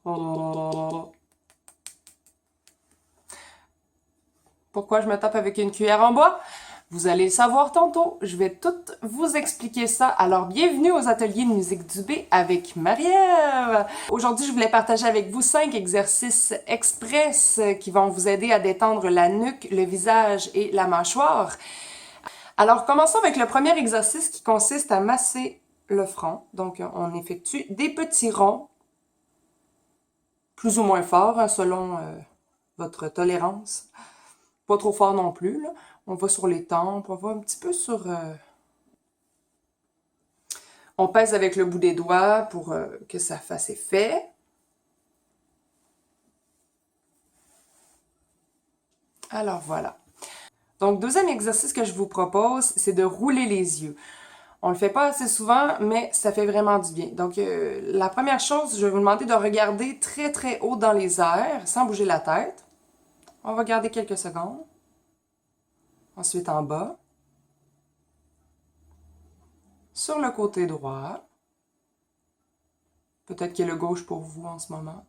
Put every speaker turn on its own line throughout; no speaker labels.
Pourquoi je me tape avec une cuillère en bois? Vous allez le savoir tantôt. Je vais tout vous expliquer ça. Alors, bienvenue aux ateliers de musique du B avec Marie-Ève. Aujourd'hui, je voulais partager avec vous 5 exercices express qui vont vous aider à détendre la nuque, le visage et la mâchoire. Alors, commençons avec le premier exercice qui consiste à masser le front. Donc, on effectue des petits ronds, plus ou moins forts, hein, selon votre tolérance. Pas trop fort non plus, là. On va sur les tempes, on va un petit peu sur... On pèse avec le bout des doigts pour que ça fasse effet. Alors voilà. Donc, deuxième exercice que je vous propose, c'est de rouler les yeux. On le fait pas assez souvent, mais ça fait vraiment du bien. Donc, la première chose, je vais vous demander de regarder très très haut dans les airs, sans bouger la tête. On va garder quelques secondes. Ensuite en bas. Sur le côté droit. Peut-être qu'il y a le gauche pour vous en ce moment.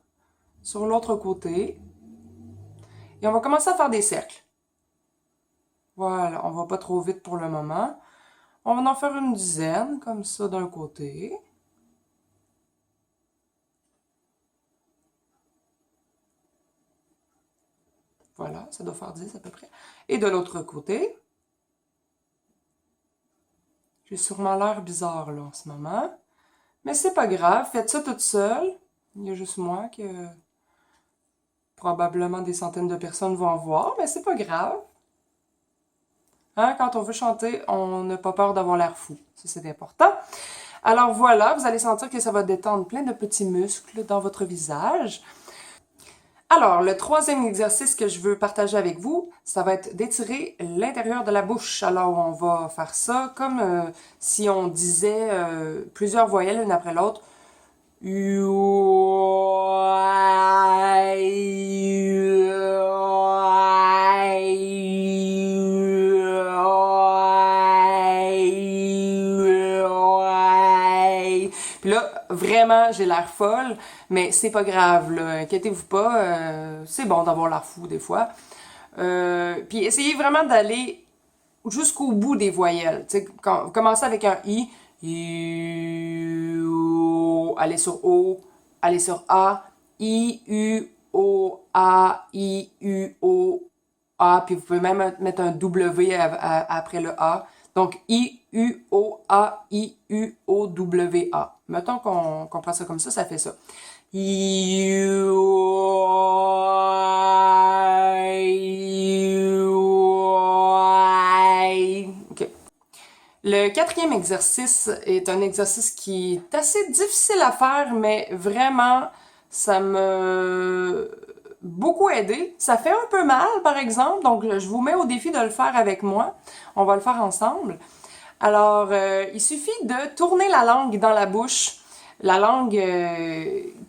Sur l'autre côté. Et on va commencer à faire des cercles. Voilà, on va pas trop vite pour le moment. On va en faire une dizaine, comme ça, d'un côté. Voilà, ça doit faire 10 à peu près. Et de l'autre côté. J'ai sûrement l'air bizarre, là, en ce moment. Mais c'est pas grave, faites ça toute seule. Il y a juste moi que probablement des centaines de personnes vont voir, mais c'est pas grave. Hein, quand on veut chanter, on n'a pas peur d'avoir l'air fou. Ça, c'est important. Alors voilà, vous allez sentir que ça va détendre plein de petits muscles dans votre visage. Alors, le troisième exercice que je veux partager avec vous, ça va être d'étirer l'intérieur de la bouche. Alors, on va faire ça comme si on disait plusieurs voyelles l'une après l'autre. Puis là, vraiment, j'ai l'air folle, mais c'est pas grave, là. Inquiétez-vous pas, c'est bon d'avoir l'air fou des fois. Puis essayez vraiment d'aller jusqu'au bout des voyelles. Tu sais, commencez avec un I, O, allez sur O, allez sur A, I, U, O, A, I, U, O, A, puis vous pouvez même mettre un W après le A. Donc, I, U, O, A, I, U, O, W, A. Mettons qu'on prend ça comme ça fait ça. I, U, I. OK. Le quatrième exercice est un exercice qui est assez difficile à faire, mais vraiment, ça m'a beaucoup aidé. Ça fait un peu mal, par exemple, donc je vous mets au défi de le faire avec moi. On va le faire ensemble. Alors, il suffit de tourner la langue dans la bouche. La langue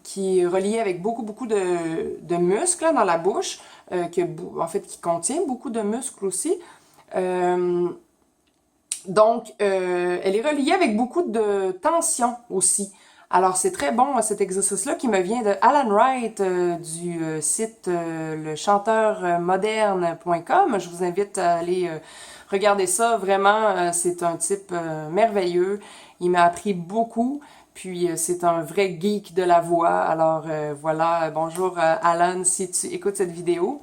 qui est reliée avec beaucoup de muscles là, dans la bouche, en fait, qui contient beaucoup de muscles aussi. Donc, elle est reliée avec beaucoup de tension aussi. Alors, c'est très bon cet exercice-là qui me vient de Alan Wright du site lechanteurmoderne.com. Je vous invite à aller regarder ça. Vraiment, c'est un type merveilleux. Il m'a appris beaucoup. Puis, c'est un vrai geek de la voix. Alors, voilà. Bonjour Alan, si tu écoutes cette vidéo.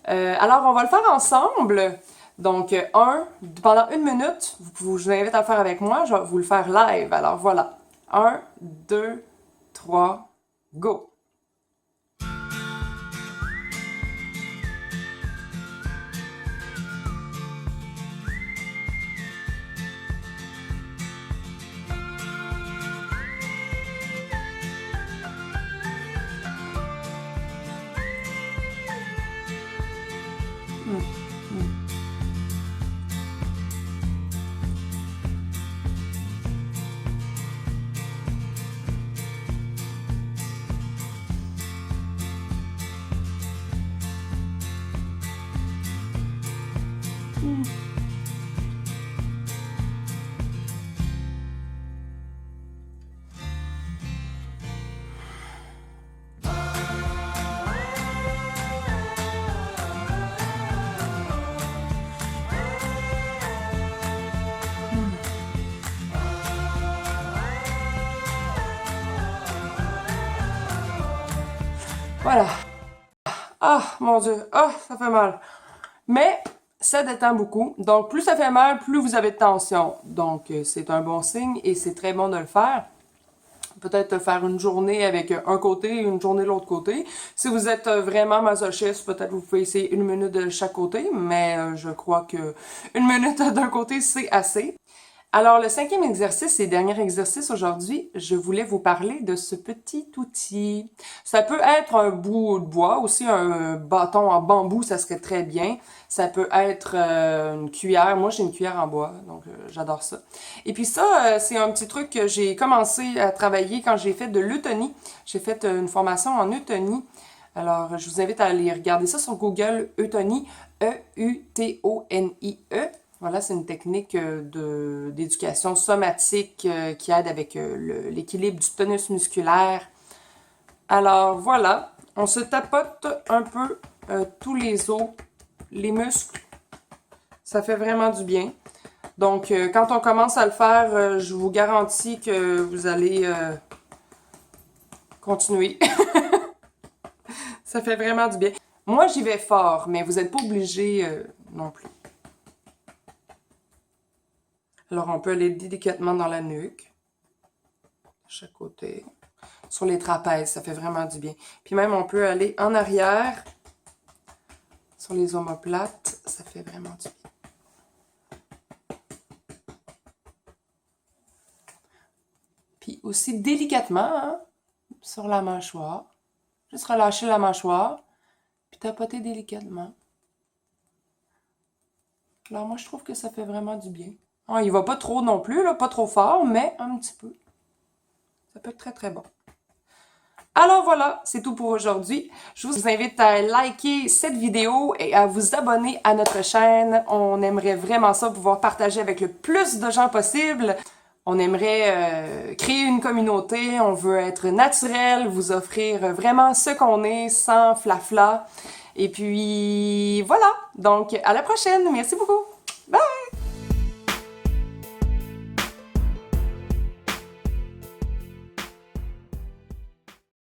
Alors, on va le faire ensemble. Donc, pendant 1 minute, je vous invite à le faire avec moi. Je vais vous le faire live. Alors, voilà. 1, 2, 3, go! Voilà. Ah, mon Dieu. Ah, ça fait mal. Mais ça détend beaucoup. Donc, plus ça fait mal, plus vous avez de tension. Donc, c'est un bon signe et c'est très bon de le faire. Peut-être faire une journée avec un côté et une journée de l'autre côté. Si vous êtes vraiment masochiste, peut-être vous pouvez essayer 1 minute de chaque côté, mais je crois que 1 minute d'un côté, c'est assez. Alors, le cinquième exercice et dernier exercice aujourd'hui, je voulais vous parler de ce petit outil. Ça peut être un bout de bois, aussi un bâton en bambou, ça serait très bien. Ça peut être une cuillère. Moi, j'ai une cuillère en bois, donc j'adore ça. Et puis ça, c'est un petit truc que j'ai commencé à travailler quand j'ai fait de l'eutonie. J'ai fait une formation en eutonie. Alors, je vous invite à aller regarder ça sur Google, eutonie, E-U-T-O-N-I-E. Voilà, c'est une technique d'éducation somatique qui aide avec l'équilibre du tonus musculaire. Alors voilà, on se tapote un peu tous les os, les muscles. Ça fait vraiment du bien. Donc, quand on commence à le faire, je vous garantis que vous allez continuer. Ça fait vraiment du bien. Moi, j'y vais fort, mais vous n'êtes pas obligé non plus. Alors, on peut aller délicatement dans la nuque, de chaque côté. Sur les trapèzes, ça fait vraiment du bien. Puis même, on peut aller en arrière, sur les omoplates, ça fait vraiment du bien. Puis aussi délicatement, hein, sur la mâchoire. Juste relâcher la mâchoire, puis tapoter délicatement. Alors moi, je trouve que ça fait vraiment du bien. Ah, il va pas trop non plus, là, pas trop fort, mais un petit peu. Ça peut être très très bon. Alors voilà, c'est tout pour aujourd'hui. Je vous invite à liker cette vidéo et à vous abonner à notre chaîne. On aimerait vraiment ça, pouvoir partager avec le plus de gens possible. On aimerait créer une communauté, on veut être naturel, vous offrir vraiment ce qu'on est, sans flafla. Et puis voilà, donc à la prochaine, merci beaucoup!